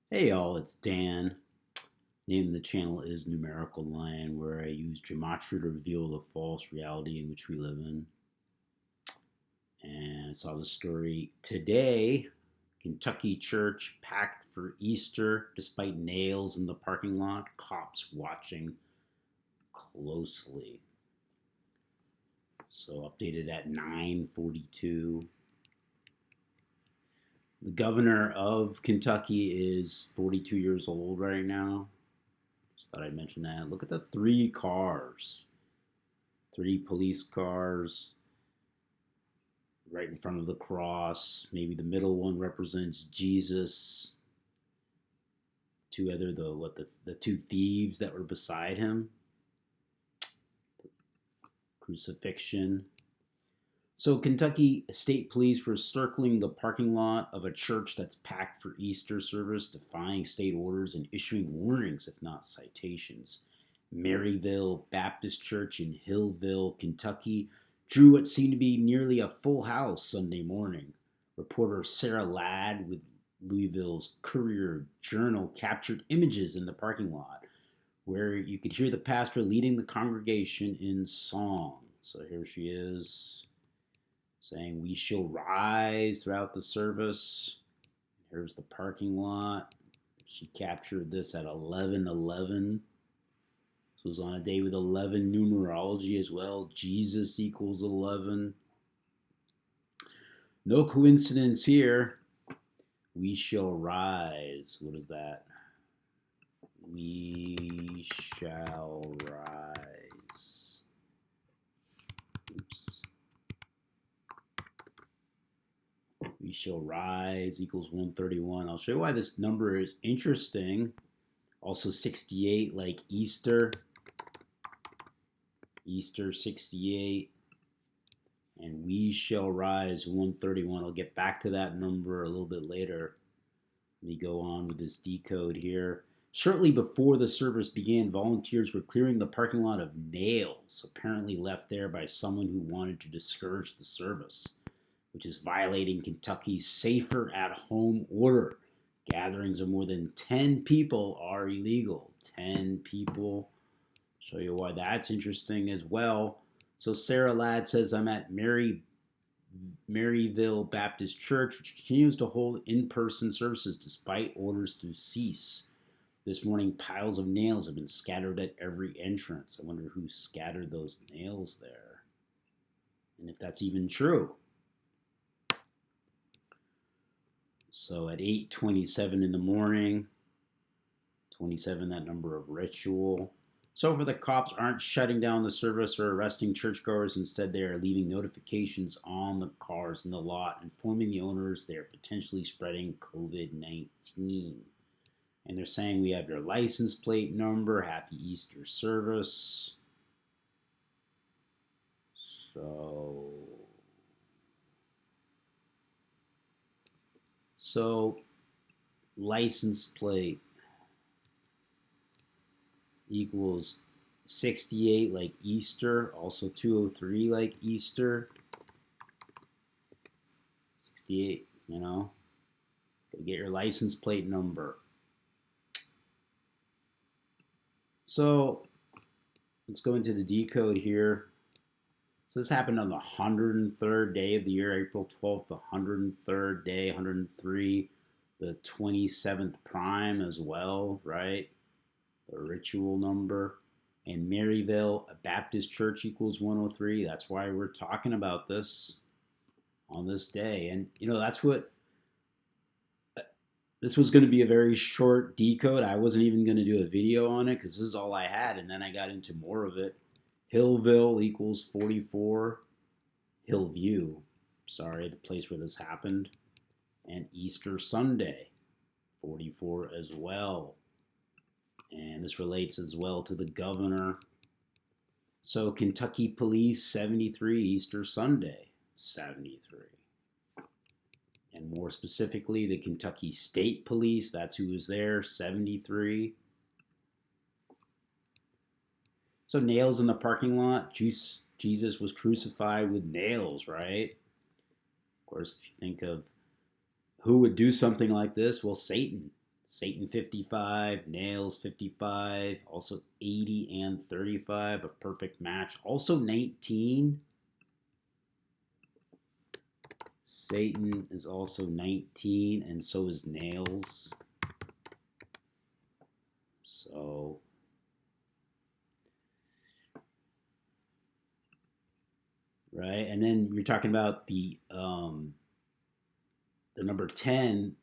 Hey y'all, it's Dan. Name of the channel is Numerical Lion, where I use gematria to reveal the false reality in which we live in. And I saw the story today. Kentucky church packed for Easter despite nails in the parking lot. Cops watching closely. So updated at 9:42. The governor of Kentucky is 42 years old right now. Just thought I'd mention that. Look at the three cars. Three police cars right in front of the cross. Maybe the middle one represents Jesus. The two thieves that were beside him. Crucifixion. So Kentucky State Police were circling the parking lot of a church that's packed for Easter service, defying state orders and issuing warnings, if not citations. Maryville Baptist Church in Hillville, Kentucky, drew what seemed to be nearly a full house Sunday morning. Reporter Sarah Ladd with Louisville's Courier Journal captured images in the parking lot where you could hear the pastor leading the congregation in song. So here she is saying, "We shall rise" throughout the service. Here's the parking lot. She captured this at 11:11. So it was on a day with 11 numerology as well. Jesus equals 11. No coincidence here. We shall rise. What is that? We shall rise. Oops. We shall rise equals 131. I'll show you why this number is interesting. Also 68 like Easter. Easter 68. And we shall rise 131. I'll get back to that number a little bit later. Let me go on with this decode here. Shortly before the service began, volunteers were clearing the parking lot of nails, apparently left there by someone who wanted to discourage the service, which is violating Kentucky's safer at home order. Gatherings of more than 10 people are illegal. 10 people. Show you why that's interesting as well. So Sarah Ladd says, "I'm at Maryville Baptist Church, which continues to hold in-person services despite orders to cease. This morning, piles of nails have been scattered at every entrance. I wonder who scattered those nails there, and if that's even true." So at 8:27 in the morning, 27, that number of ritual. So far, the cops aren't shutting down the service or arresting churchgoers. Instead, they are leaving notifications on the cars in the lot, informing the owners they are potentially spreading COVID-19. And they're saying, "We have your license plate number. Happy Easter service." So, so license plate equals 68 like Easter, also 203 like Easter. 68, gotta get your license plate number. So let's go into the decode here. So this happened on the 103rd day of the year, April 12th, the 103rd day, 103, the 27th prime as well, right? The ritual number. And Maryville, a Baptist church equals 103. That's why we're talking about this on this day. And, that's what this was going to be, a very short decode. I wasn't even going to do a video on it because this is all I had. And then I got into more of it. Hillville equals 44. Hillview, sorry, the place where this happened. And Easter Sunday, 44 as well. And this relates as well to the governor. So Kentucky Police, 73, Easter Sunday, 73. And more specifically, the Kentucky State Police, that's who was there, 73. So nails in the parking lot. Jesus was crucified with nails, right? Of course, if you think of who would do something like this, well, Satan. Satan 55, nails 55, also 80 and 35, a perfect match. Also 19. Satan is also 19, and so is nails. So right, and then you're talking about the number 10,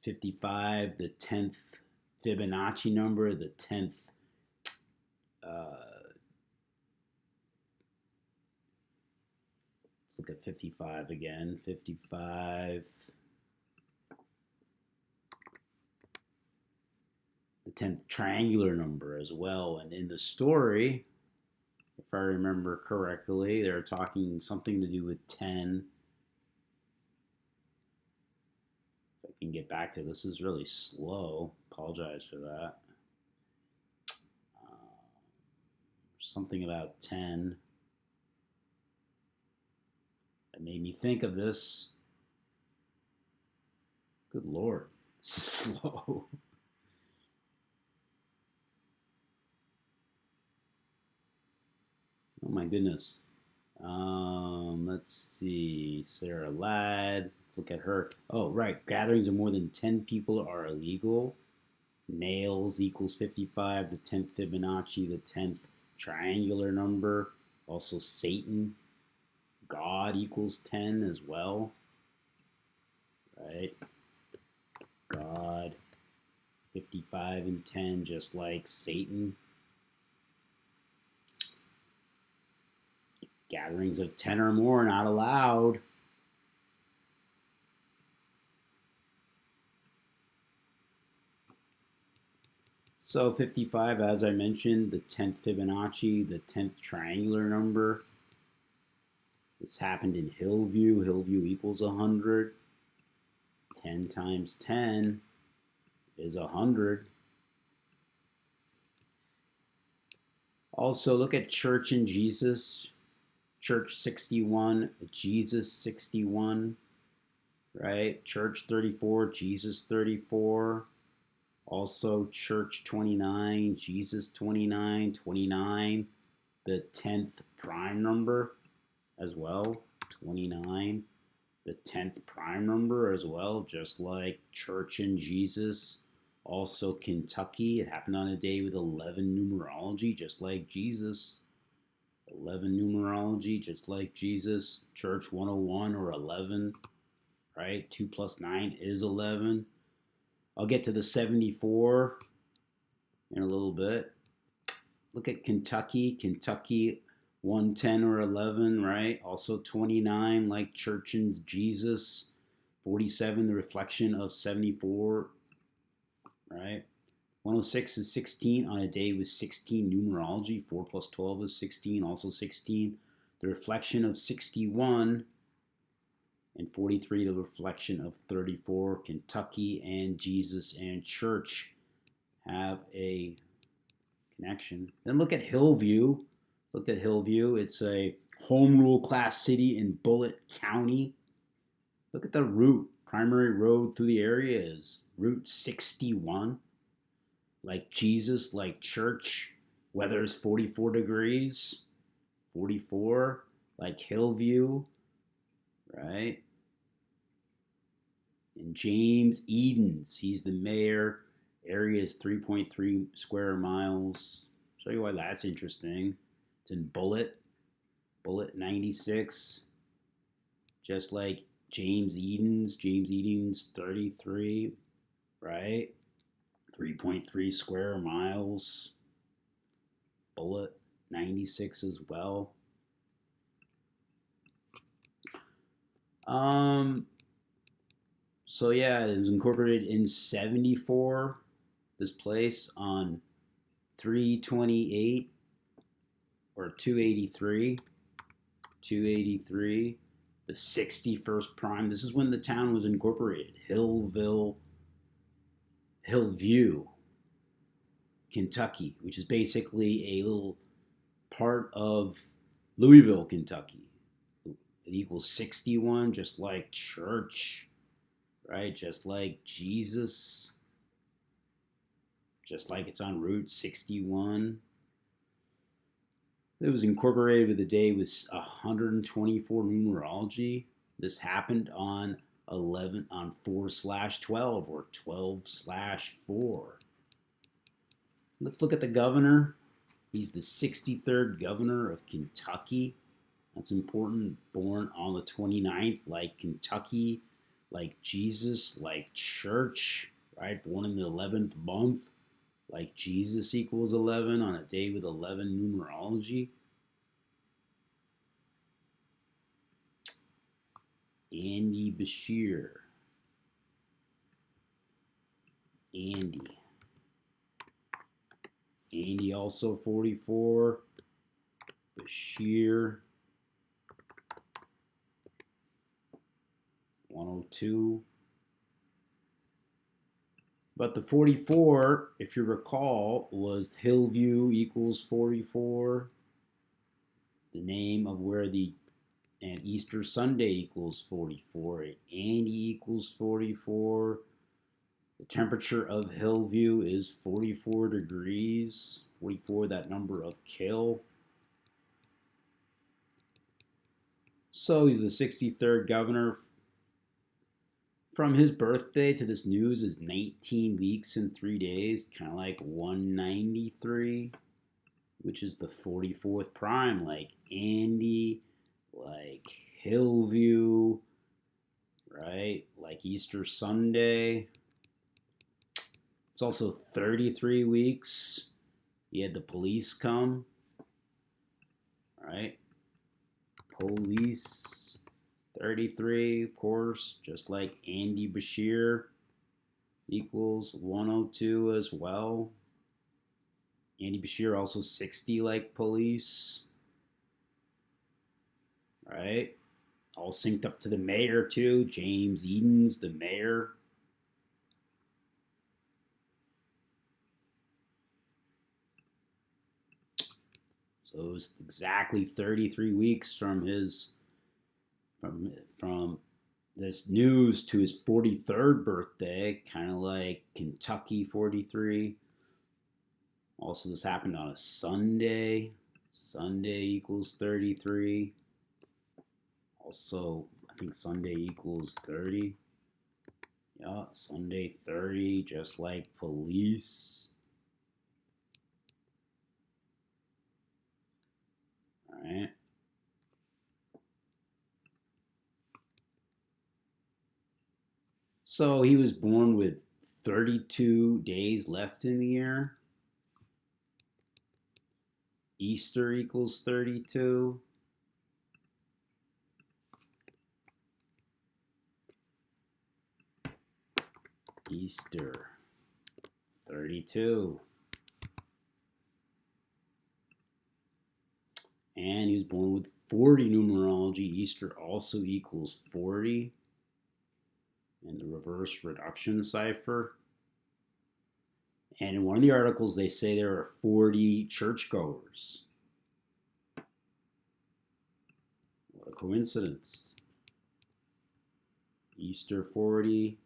55, the 10th Fibonacci number, the 10th let's look at 55 again. 55, the 10th triangular number as well. And in the story, if I remember correctly, they're talking something to do with 10. If I can get back to this, is really slow. Apologize for that. Something about 10 that made me think of this. Good Lord, slow. Oh my goodness. Let's see. Sarah Ladd. Let's look at her. Oh, right. Gatherings of more than 10 people are illegal. Nails equals 55. The 10th Fibonacci. The 10th triangular number. Also Satan. God equals 10 as well. Right? God. 55 and 10, just like Satan. Gatherings of 10 or more not allowed. So 55, as I mentioned, the 10th Fibonacci, the 10th triangular number. This happened in Hillview. Hillview equals 100. 10 times 10 is 100. Also, look at Church and Jesus. Church 61, Jesus 61, right? Church 34, Jesus 34. Also Church 29, Jesus 29, 29, the 10th prime number as well, 29, the 10th prime number as well, just like Church and Jesus. Also Kentucky, it happened on a day with 11 numerology, just like Jesus. 11 numerology, just like Jesus. Church 101 or 11, right? 2 plus 9 is 11. I'll get to the 74 in a little bit. Look at Kentucky. Kentucky 110 or 11, right? Also 29, like Church and Jesus. 47, the reflection of 74, right? 106 is 16 on a day with 16 numerology. 4 plus 12 is 16, also 16. The reflection of 61, and 43, the reflection of 34. Kentucky and Jesus and Church have a connection. Then look at Hillview. Looked at Hillview. It's a home rule class city in Bullitt County. Look at the route. Primary road through the area is Route 61. Like Jesus, like Church, weather is 44 degrees, 44, like Hillview, right? And James Edens, he's the mayor. Area is 3.3 square miles. Show you why that's interesting. It's in Bullitt 96, just like James Edens 33, right? 3.3 square miles. Bullitt 96 as well. So yeah, it was incorporated in 74, this place, on 328 or 283, the 61st prime. This is when the town was incorporated. Hillview, Kentucky, which is basically a little part of Louisville, Kentucky. It equals 61, just like Church, right? Just like Jesus, just like it's on Route 61. It was incorporated with the day with 124 numerology. This happened on 4/12 or 12/4. Let's look at the governor. He's the 63rd governor of Kentucky. That's important. Born on the 29th, like Kentucky, like Jesus, like church, right? Born in the 11th month, like Jesus equals 11 on a day with 11 numerology. Andy Bashir. Andy also 44. Bashir 102. But the 44, if you recall, was Hillview equals 44. The name of where and Easter Sunday equals 44. Andy equals 44. The temperature of Hillview is 44 degrees. 44, that number of kill. So he's the 63rd governor. From his birthday to this news is 19 weeks and 3 days, kind of like 193, which is the 44th prime, like Andy, like Hillview, right? Like Easter Sunday. It's also 33 weeks. You had the police come, right? Police, 33, of course, just like Andy Bashir equals 102 as well. Andy Bashir also 60 like police, right? All synced up to the mayor too. James Eden's the mayor. So it was exactly 33 weeks from this news to his 43rd birthday, kind of like Kentucky 43. Also, this happened on a Sunday. Sunday equals 33. Also, I think Sunday equals 30. Yeah, Sunday 30, just like police. All right. So he was born with 32 days left in the year. Easter equals 32. Easter 32. And he was born with 40 numerology. Easter also equals 40. And the reverse reduction cipher. And in one of the articles, they say there are 40 churchgoers. What a coincidence. Easter 40,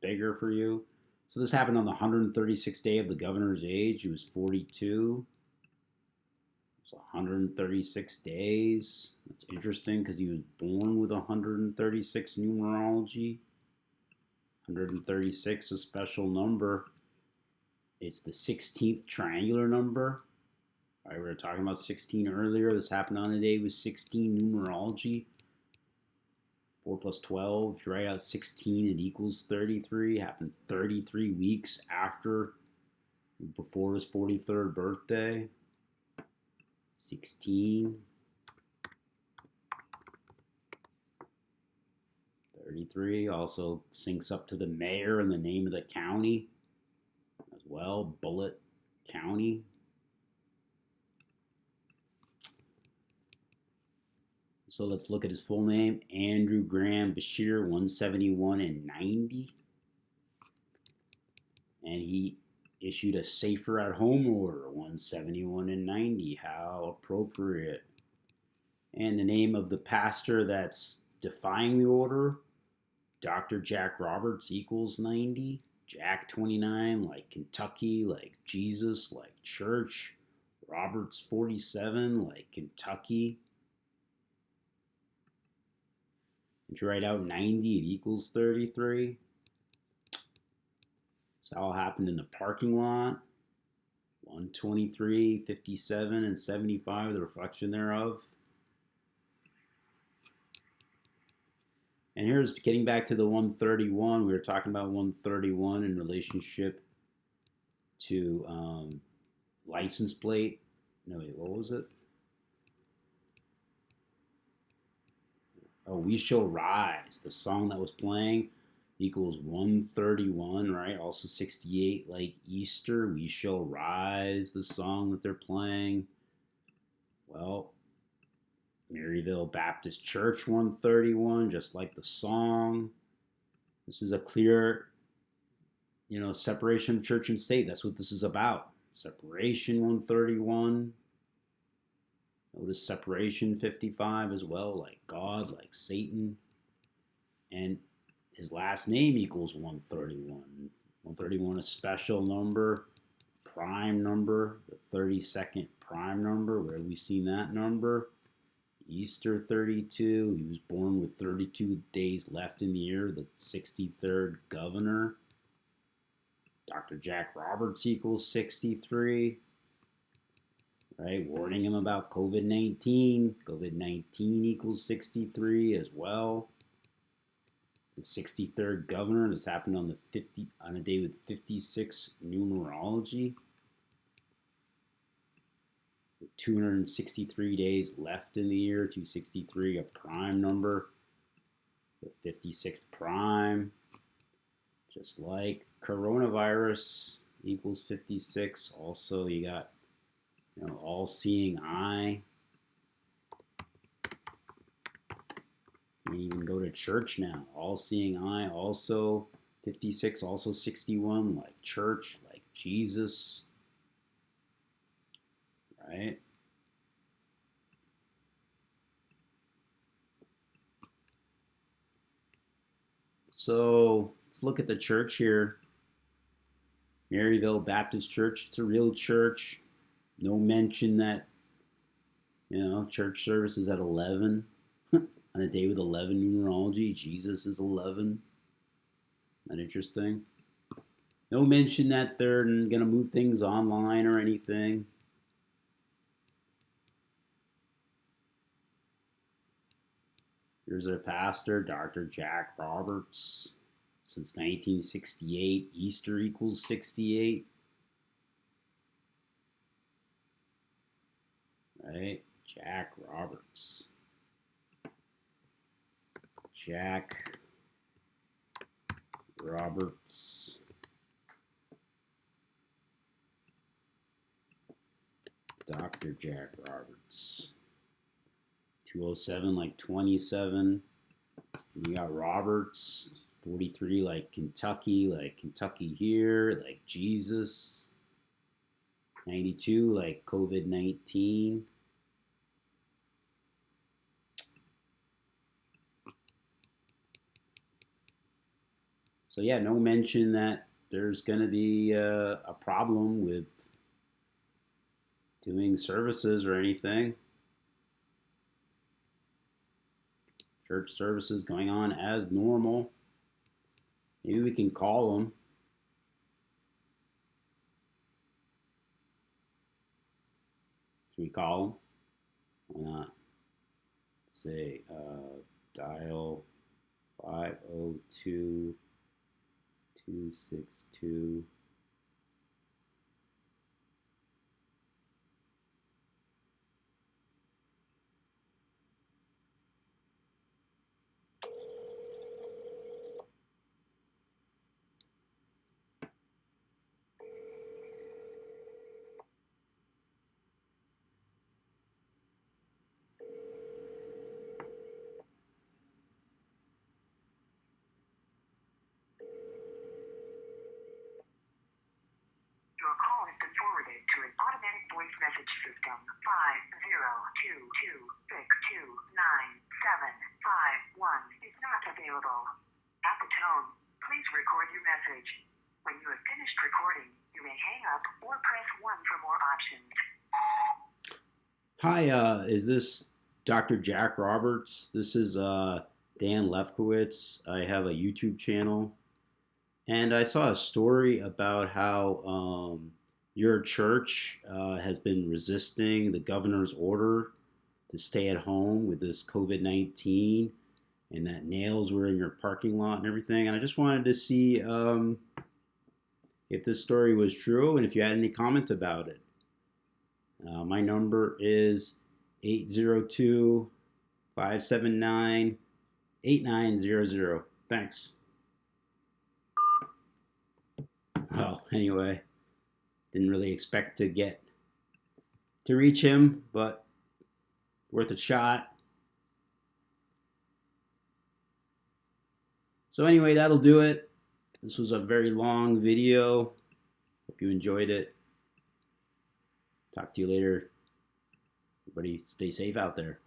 bigger for you. So this happened on the 136th day of the governor's age. He was 42. So 136 days. That's interesting because he was born with 136 numerology. 136, a special number. It's the 16th triangular number. All right, we were talking about 16 earlier. This happened on a day with 16 numerology. 4 plus 12, if you write out 16, it equals 33. It happened 33 weeks before his 43rd birthday. 16. 33 also syncs up to the mayor and the name of the county as well, Bullitt County. So let's look at his full name, Andrew Graham Bashir, 171 and 90. And he issued a safer at home order, 171 and 90. How— and the name of the pastor that's defying the order, Dr. Jack Roberts equals 90. Jack 29, like Kentucky, like Jesus, like church. Roberts 47, like Kentucky. If you write out 90, it equals 33. So all happened in the parking lot. 123, 57, and 75, the reflection thereof. And here's getting back to the 131. We were talking about 131 in relationship to license plate. No, wait, what was it? Oh, We Shall Rise, the song that was playing, equals 131, right? Also 68, like Easter, We Shall Rise, the song that they're playing. Well, Maryville Baptist Church 131, just like the song. This is a clear, separation of church and state. That's what this is about. Separation 131. Notice separation 55 as well, like God, like Satan. And his last name equals 131. 131, a special number, prime number, the 32nd prime number. Where have we seen that number? Easter 32. He was born with 32 days left in the year, the 63rd governor. Dr. Jack Roberts equals 63. Right, warning him about COVID-19. COVID-19 equals 63 as well. The 63rd governor. This happened on a day with 56 numerology. With 263 days left in the year. 263, a prime number. The 56 prime. Just like coronavirus equals 56. Also, you got all-seeing eye. Can't even go to church now. All-seeing eye, also 56, also 61, like church, like Jesus. Right? So let's look at the church here. Maryville Baptist Church. It's a real church. No mention that, church service is at 11. On a day with 11 numerology, Jesus is 11. Isn't that interesting? No mention that they're going to move things online or anything. Here's their pastor, Dr. Jack Roberts. Since 1968, Easter equals 68. Right? Jack Roberts. Jack Roberts. Dr. Jack Roberts. 207 like 27. You got Roberts. 43 like Kentucky here, like Jesus. 92 like COVID-19. So yeah, no mention that there's going to be a problem with doing services or anything. Church services going on as normal. Maybe we can call them. Should we call them? Why not? Say dial 502 262. To an automatic voice message system. 5022629751 is not available. At message. When you have finished recording, you may hang up or press 1 for more options. Hi, is this Dr. Jack Roberts? This is Dan Lefkowitz. I have a YouTube channel, and I saw a story about how your church has been resisting the governor's order to stay at home with this COVID-19, and that nails were in your parking lot and everything. And I just wanted to see if this story was true and if you had any comment about it. My number is 802 579 8900. Thanks. Well, anyway, didn't really expect to get to reach him, but worth a shot. So anyway, that'll do it. This was a very long video. Hope you enjoyed it. Talk to you later. Everybody stay safe out there.